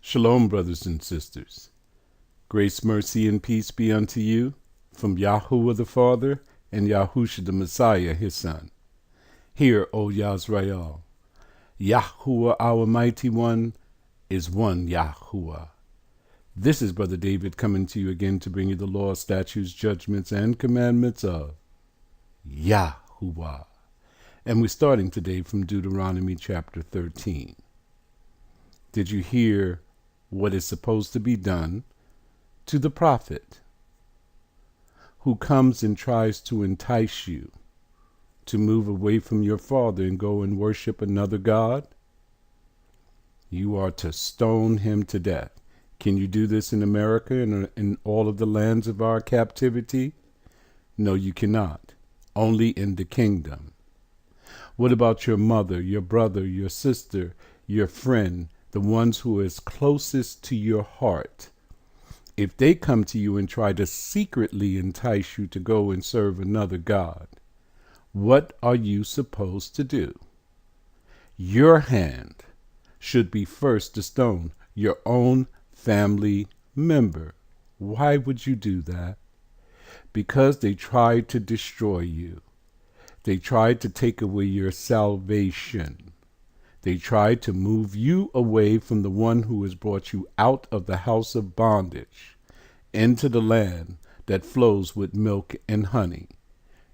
Shalom, brothers and sisters. Grace, mercy, and peace be unto you from Yahuwah the Father and Yahusha the Messiah, his Son. Hear, O Ysrael, Yahuwah our Mighty One is one Yahuwah. This is Brother David coming to you again to bring you the law, statutes, judgments, and commandments of Yahuwah. And we're starting today from Deuteronomy chapter 13. Did you hear what is supposed to be done to the prophet who comes and tries to entice you to move away from your father and go and worship another god? You are to stone him to death. Can you do this in America and in all of the lands of our captivity? No, you cannot. Only in the kingdom. What about your mother, your brother, your sister, your friend, the ones who is closest to your heart? If they come to you and try to secretly entice you to go and serve another god, what are you supposed to do? Your hand should be first to stone your own family member. Why would you do that? Because they tried to destroy you. They tried to take away your salvation. They tried to move you away from the one who has brought you out of the house of bondage into the land that flows with milk and honey.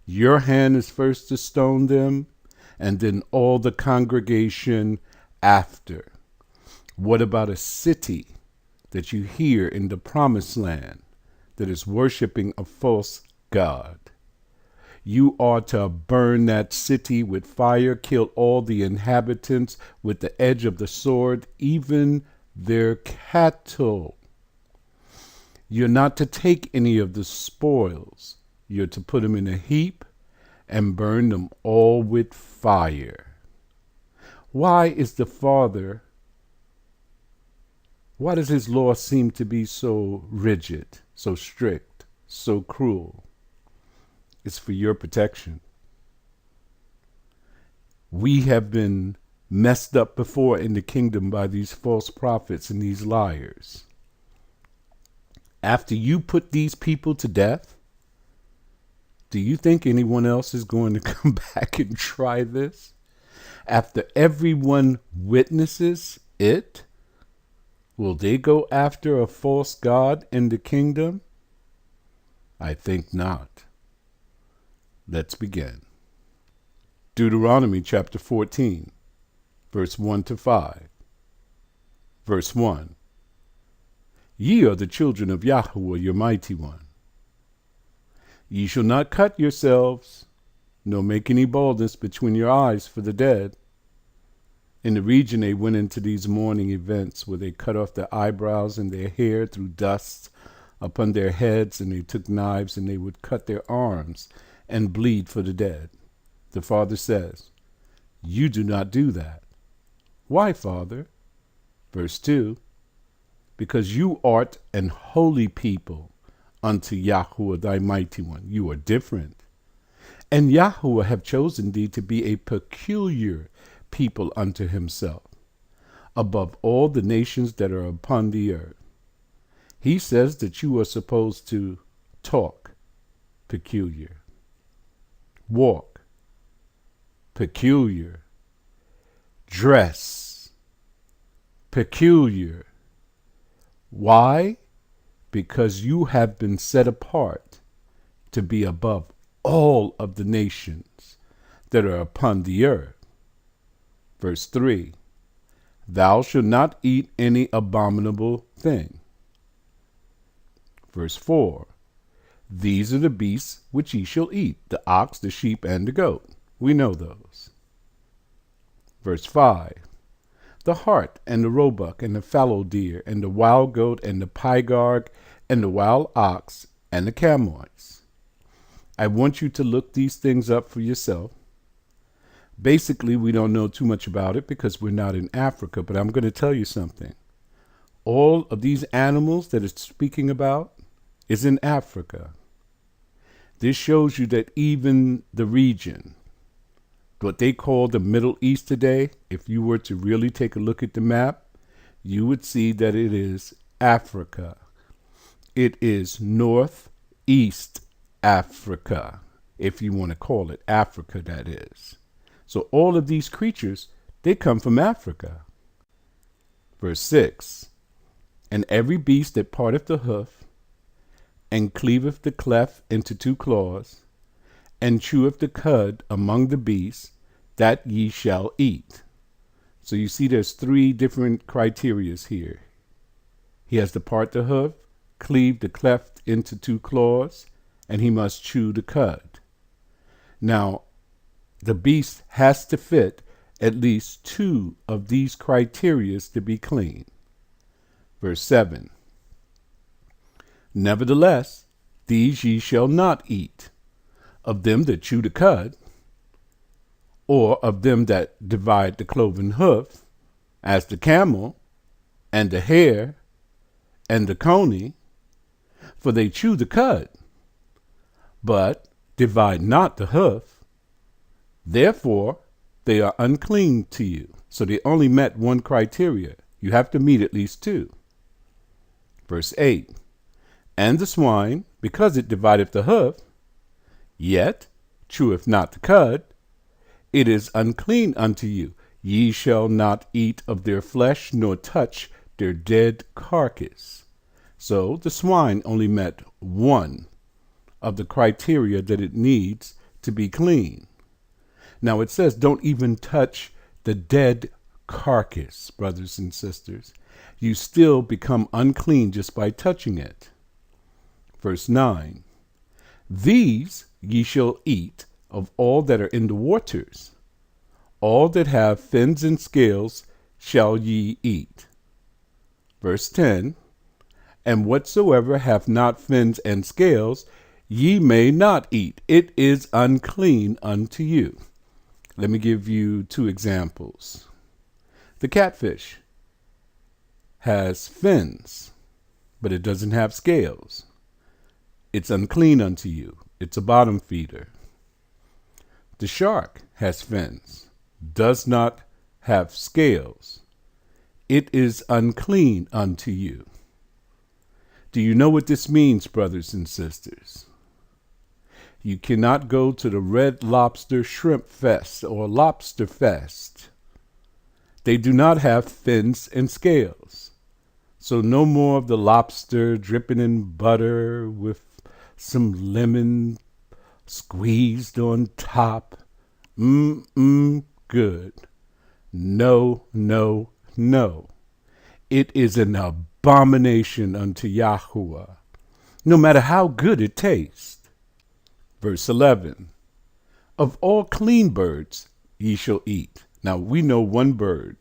Your hand is first to stone them, and then all the congregation after. What about a city that you hear in the promised land that is worshiping a false god? You are to burn that city with fire, kill all the inhabitants with the edge of the sword, even their cattle. You're not to take any of the spoils. You're to put them in a heap and burn them all with fire. Why does his law seem to be so rigid, so strict, so cruel? It's for your protection. We have been messed up before in the kingdom by these false prophets and these liars. After you put these people to death, do you think anyone else is going to come back and try this? After everyone witnesses it, will they go after a false god in the kingdom? I think not. Let's begin. Deuteronomy chapter 14, verse 1 to 5. Verse 1. Ye are the children of Yahuwah, your mighty one. Ye shall not cut yourselves, nor make any baldness between your eyes for the dead. In the region they went into these mourning events where they cut off their eyebrows and their hair, threw dust upon their heads, and they took knives and they would cut their arms and bleed for the dead. The Father says, you do not do that. Why, Father? Verse 2, because you art an holy people unto Yahuwah thy mighty one. You are different. And Yahuwah have chosen thee to be a peculiar people unto himself, above all the nations that are upon the earth. He says that you are supposed to talk peculiar, walk peculiar, dress peculiar. Why? Because you have been set apart to be above all of the nations that are upon the earth. Verse 3, thou shalt not eat any abominable thing. Verse 4, these are the beasts which ye shall eat, the ox, the sheep, and the goat. We know those. Verse 5, the hart, and the roebuck, and the fallow deer, and the wild goat, and the pygarg, and the wild ox, and the camotes. I want you to look these things up for yourself. Basically, we don't know too much about it because we're not in Africa, but I'm going to tell you something. All of these animals that it's speaking about is in Africa. This shows you that even the region, what they call the Middle East today, if you were to really take a look at the map, you would see that it is Africa. It is northeast Africa, if you want to call it Africa, that is. So all of these creatures, they come from Africa. Verse 6, and every beast that parteth the hoof, and cleaveth the cleft into two claws, and cheweth the cud among the beasts, that ye shall eat. So you see there's three different criterias here. He has to part the hoof, cleave the cleft into two claws, and he must chew the cud. Now, the beast has to fit at least two of these criterias to be clean. Verse 7, nevertheless, these ye shall not eat, of them that chew the cud, or of them that divide the cloven hoof, as the camel, and the hare, and the coney, for they chew the cud, but divide not the hoof. Therefore, they are unclean to you. So they only met one criteria. You have to meet at least two. Verse 8, and the swine, because it divideth the hoof, yet cheweth not the cud, it is unclean unto you. Ye shall not eat of their flesh, nor touch their dead carcass. So the swine only met one of the criteria that it needs to be clean. Now it says don't even touch the dead carcass, brothers and sisters. You still become unclean just by touching it. Verse 9, these ye shall eat of all that are in the waters. All that have fins and scales shall ye eat. Verse 10, and whatsoever hath not fins and scales, ye may not eat. It is unclean unto you. Let me give you two examples. The catfish has fins, but it doesn't have scales. It's unclean unto you. It's a bottom feeder. The shark has fins, does not have scales. It is unclean unto you. Do you know what this means, brothers and sisters? You cannot go to the Red Lobster Shrimp Fest or Lobster Fest. They do not have fins and scales. So no more of the lobster dripping in butter with some lemon squeezed on top. Good. No, no, no. It is an abomination unto Yahuwah, no matter how good it tastes. Verse 11, of all clean birds ye shall eat. Now we know one bird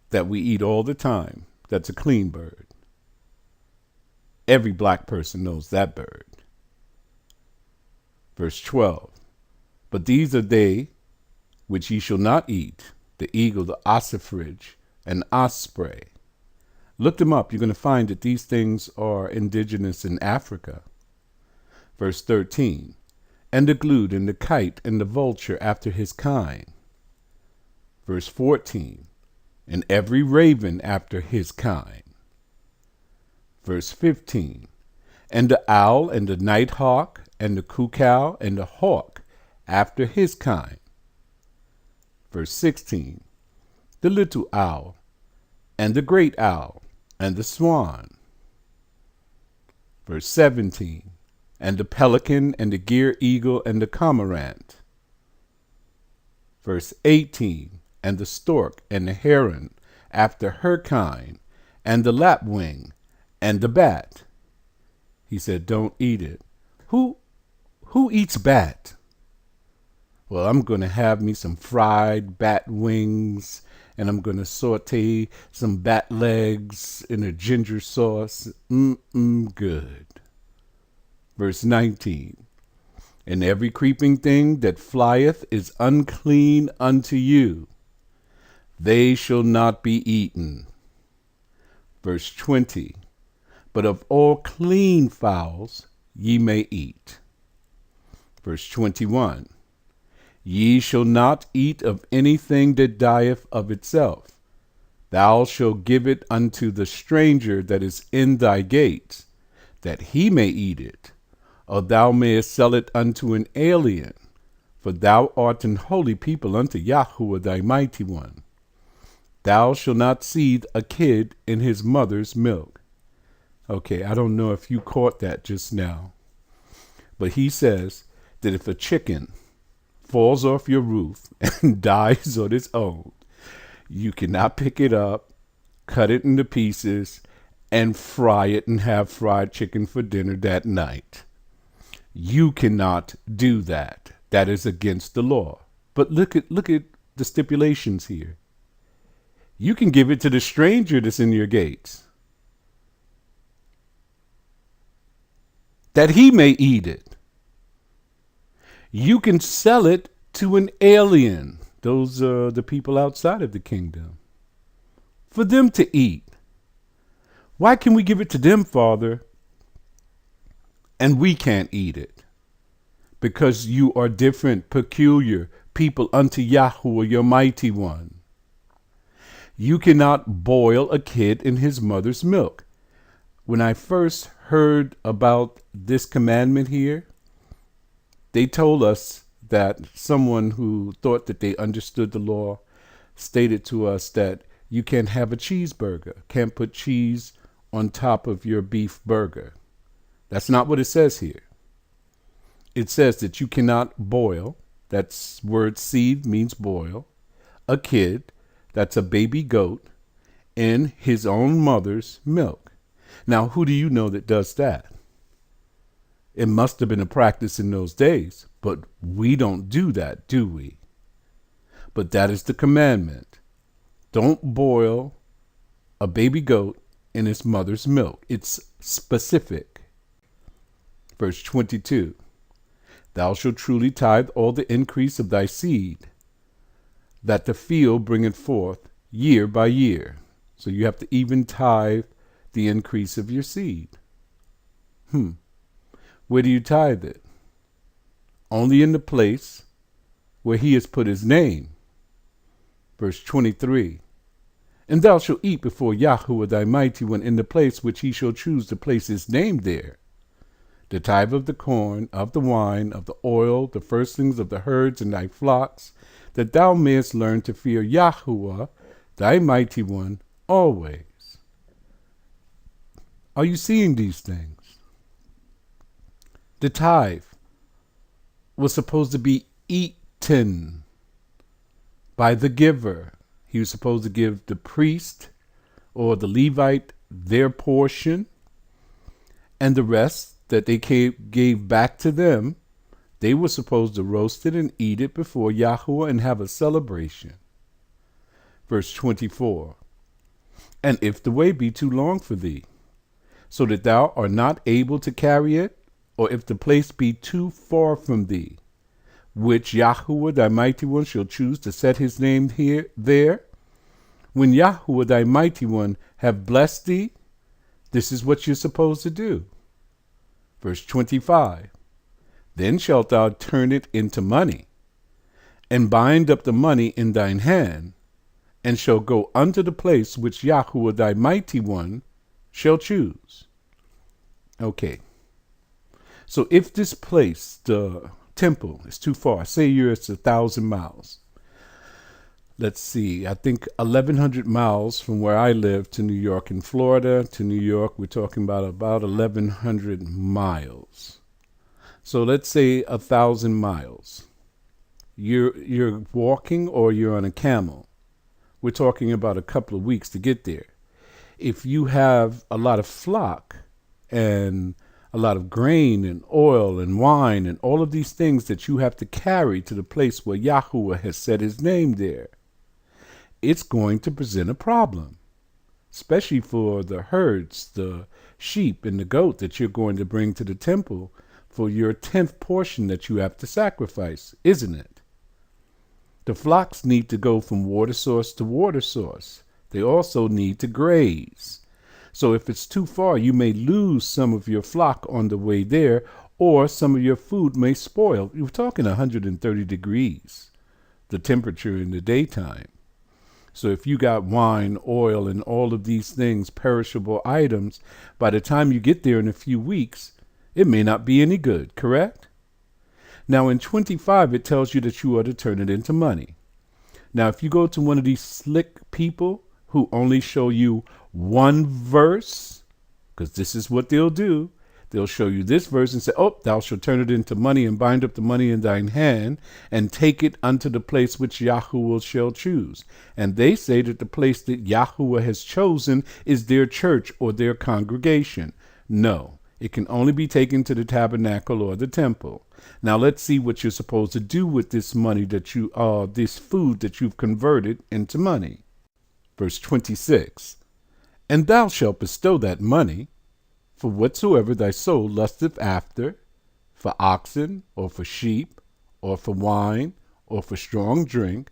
that we eat all the time that's a clean bird. Every black person knows that bird. Verse 12, but these are they which ye shall not eat, the eagle, the ossifrage, and osprey. Look them up. You're going to find that these things are indigenous in Africa. Verse 13, and the glute, and the kite, and the vulture after his kind. Verse 14, and every raven after his kind. Verse 15, and the owl, and the nighthawk, and the cuckoo, and the hawk after his kind. Verse 16, the little owl, and the great owl, and the swan. Verse 17, and the pelican, and the gier eagle, and the cormorant. Verse 18, and the stork, and the heron after her kind, and the lapwing, and the bat. He said, don't eat it. Who eats bat? Well, I'm going to have me some fried bat wings, and I'm going to saute some bat legs in a ginger sauce. Good. Verse 19, and every creeping thing that flieth is unclean unto you. They shall not be eaten. Verse 20, but of all clean fowls ye may eat. Verse 21, ye shall not eat of anything that dieth of itself, Thou shalt give it unto the stranger that is in thy gates, that he may eat it, or thou mayest sell it unto an alien, for thou art an holy people unto Yahuwah thy mighty one. Thou shalt not seethe a kid in his mother's milk. Okay, I don't know if you caught that just now, but he says that if a chicken falls off your roof and dies on its own, you cannot pick it up, cut it into pieces, and fry it and have fried chicken for dinner that night. You cannot do that. That is against the law. But look at the stipulations here. You can give it to the stranger that's in your gates, that he may eat it. You can sell it to an alien. Those are the people outside of the kingdom, for them to eat. Why can we give it to them, Father, and we can't eat it? Because you are different, peculiar people unto Yahuwah, your mighty one. You cannot boil a kid in his mother's milk. When I first heard about this commandment here, they told us that someone who thought that they understood the law stated to us that you can't have a cheeseburger, can't put cheese on top of your beef burger. That's not what it says here. It says that you cannot boil, that's word seed means boil, a kid, that's a baby goat, in his own mother's milk. Now, who do you know that does that? It must have been a practice in those days, but we don't do that, do we? But that is the commandment. Don't boil a baby goat in its mother's milk. It's specific. Verse 22, thou shalt truly tithe all the increase of thy seed, that the field bringeth forth year by year. So you have to even tithe the increase of your seed. Where do you tithe it? Only in the place where he has put his name. Verse 23, and thou shalt eat before Yahuwah thy mighty one in the place which he shall choose to place his name there. The tithe of the corn, of the wine, of the oil, the firstlings of the herds and thy flocks, that thou mayest learn to fear Yahuwah thy mighty one always. Are you seeing these things? The tithe was supposed to be eaten by the giver. He was supposed to give the priest or the Levite their portion, and the rest that they gave back to them, they were supposed to roast it and eat it before Yahuwah and have a celebration. Verse 24, and if the way be too long for thee, so that thou art not able to carry it, or if the place be too far from thee, which Yahuwah thy mighty one shall choose to set his name there, when Yahuwah thy mighty one have blessed thee, this is what you're supposed to do. Verse 25, then shalt thou turn it into money, and bind up the money in thine hand, and shall go unto the place which Yahuwah thy mighty one shall choose. Okay. So if this place, the temple, is too far, say it's 1,000 miles. Let's see, I think 1,100 miles from where I live to New York and Florida. To New York, we're talking about 1,100 miles. So let's say 1,000 miles. You're walking or you're on a camel. We're talking about a couple of weeks to get there. If you have a lot of flock and a lot of grain and oil and wine and all of these things that you have to carry to the place where Yahuwah has set his name there, it's going to present a problem, especially for the herds, the sheep and the goat that you're going to bring to the temple for your 10th portion that you have to sacrifice, isn't it? The flocks need to go from water source to water source. They also need to graze. So if it's too far, you may lose some of your flock on the way there, or some of your food may spoil. You're talking 130 degrees, the temperature in the daytime. So if you got wine, oil, and all of these things, perishable items, by the time you get there in a few weeks, it may not be any good, correct? Now in 25, it tells you that you ought to turn it into money. Now, if you go to one of these slick people who only show you one verse, because this is what they'll do, they'll show you this verse and say, oh, thou shalt turn it into money and bind up the money in thine hand and take it unto the place which Yahuwah shall choose. And they say that the place that Yahuwah has chosen is their church or their congregation. No, it can only be taken to the tabernacle or the temple. Now let's see what you're supposed to do with this money that this food that you've converted into money. Verse 26, and thou shalt bestow that money for whatsoever thy soul lusteth after, for oxen, or for sheep, or for wine, or for strong drink,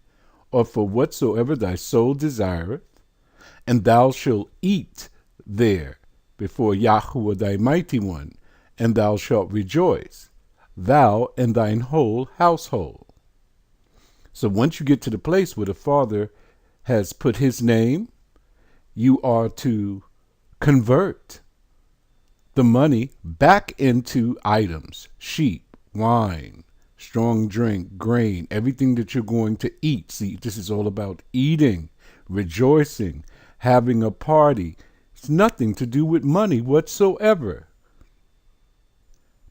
or for whatsoever thy soul desireth, and thou shalt eat there before Yahuwah thy mighty one, and thou shalt rejoice, thou and thine whole household. So once you get to the place where the Father has put his name, you are to convert the money back into items, sheep, wine, strong drink, grain, everything that you're going to eat. See, this is all about eating, rejoicing, having a party. It's nothing to do with money whatsoever.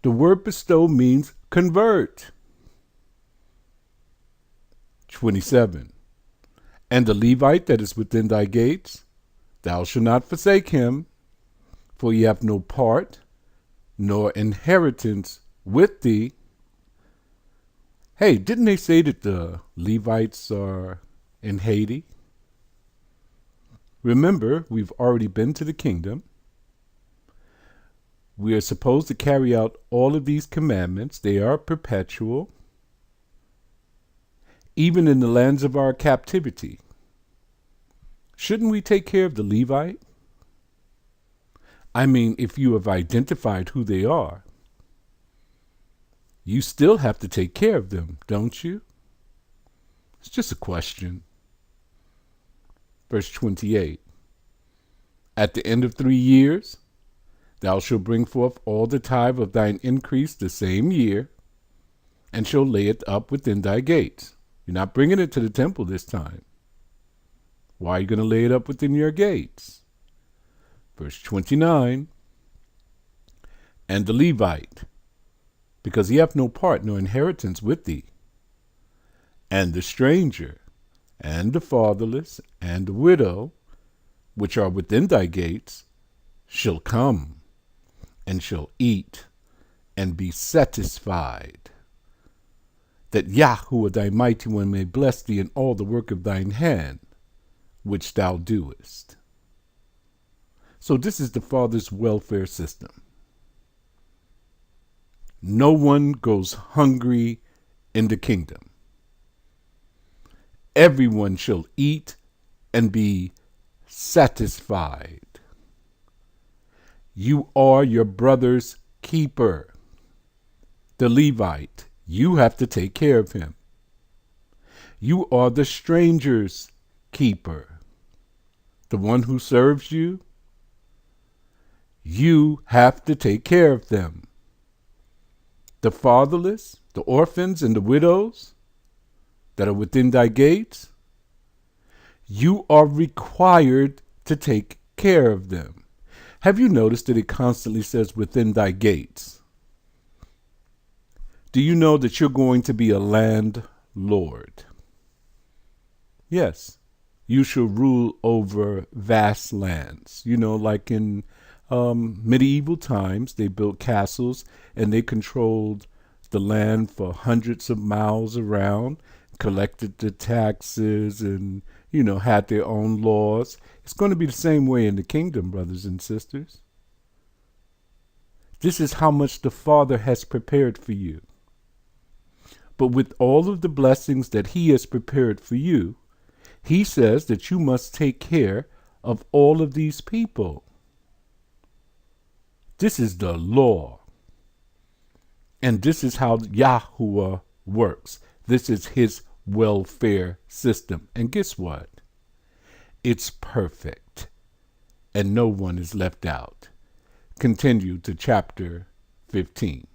The word bestow means convert. 27. And the Levite that is within thy gates, thou shalt not forsake him, for ye have no part nor inheritance with thee. Hey, didn't they say that the Levites are in Haiti? Remember, we've already been to the kingdom. We are supposed to carry out all of these commandments. They are perpetual. Even in the lands of our captivity. Shouldn't we take care of the Levite? I mean, if you have identified who they are, you still have to take care of them, don't you? It's just a question. Verse 28. At the end of 3 years, thou shalt bring forth all the tithe of thine increase the same year, and shalt lay it up within thy gates. You're not bringing it to the temple this time. Why are you going to lay it up within your gates? Verse 29, and the Levite, because he hath no part nor inheritance with thee, and the stranger, and the fatherless, and the widow, which are within thy gates, shall come, and shall eat, and be satisfied, that Yahuwah thy mighty one may bless thee in all the work of thine hand, which thou doest. So this is the Father's welfare system. No one goes hungry in the kingdom. Everyone shall eat and be satisfied. You are your brother's keeper. The Levite, you have to take care of him. You are the stranger's keeper. The one who serves you, you have to take care of them. The fatherless, the orphans, and the widows that are within thy gates, you are required to take care of them. Have you noticed that it constantly says within thy gates? Do you know that you're going to be a landlord? Yes, you shall rule over vast lands. You know, like in medieval times, they built castles and they controlled the land for hundreds of miles around, collected the taxes and, had their own laws. It's going to be the same way in the kingdom, brothers and sisters. This is how much the Father has prepared for you. But with all of the blessings that he has prepared for you, he says that you must take care of all of these people. This is the law. And this is how Yahuwah works. This is his welfare system. And guess what? It's perfect, and no one is left out. Continue to chapter 15.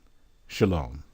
Shalom.